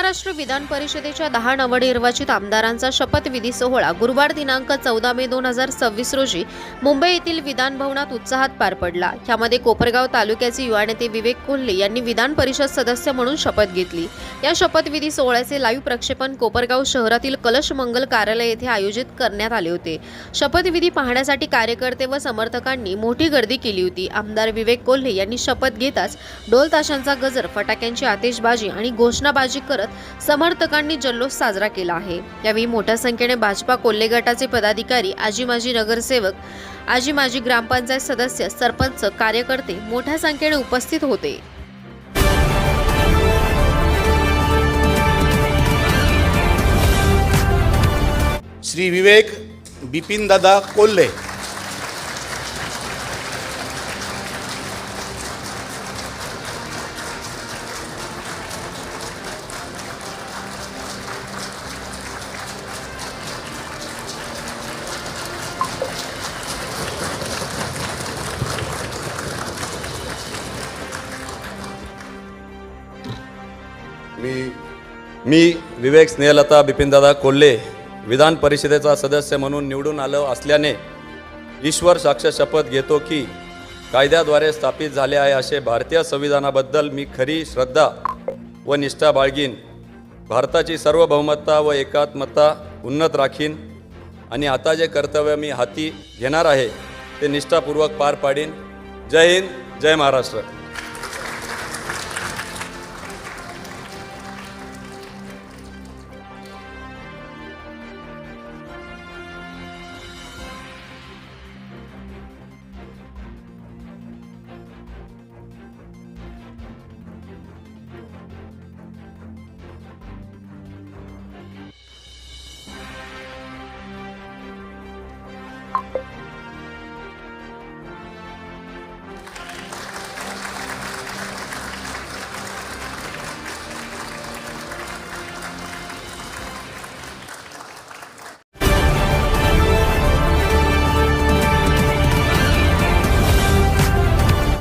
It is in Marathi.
महाराष्ट्र विधान परिषदेच्या 10 नवनिर्वाचित आमदारांचा शपथविधी सोहळा गुरुवार दिनांक 14 मे 2026 रोजी मुंबई येथील विधान भवनात उत्साहात पार पडला। यामध्ये कोपरगाव तालुक्याचे युवा नेते विवेक कोल्हे यांनी विधान परिषद सदस्य म्हणून शपथ घेतली। या शपथविधी सोहळ्याचे लाईव्ह प्रक्षेपण कोपरगाव शहरातील कलश मंगल कार्यालय येथे आयोजित करण्यात आले होते। शपथविधी पाहण्यासाठी कार्यकर्ते व समर्थकांनी मोठी गर्दी केली होती। आमदार विवेक कोल्हे यांनी शपथ घेताच ढोल ताशांचा गजर, फटाक्यांची आतिषबाजी आणि घोषणाबाजी करत समर्थकांनी जल्लोष साजरा केला आहे। यावेळी मोठ्या संख्येने भाजपा कोल्हे गटाचे पदाधिकारी, आजी माजी नगरसेवक, आजी माजी ग्रामपंचायत सदस्य, सरपंच, कार्यकर्ते मोठ्या संख्येने उपस्थित होते। श्री विवेक बिपिन दादा कोल्हे। मी विवेक स्नेहलता बिपिनदादा कोल्हे विधान परिषदेचा सदस्य म्हणून निवडून आलो असल्याने ईश्वर साक्ष शपथ घेतो की कायद्याद्वारे स्थापित झाले आहे असे भारतीय संविधानाबद्दल मी खरी श्रद्धा व निष्ठा बाळगीन, भारताची सार्वभौमता व एकात्मता उन्नत राखीन आणि आता जे कर्तव्य मी हाती घेणार आहे ते निष्ठापूर्वक पार पाडीन। जय हिंद, जय महाराष्ट्र।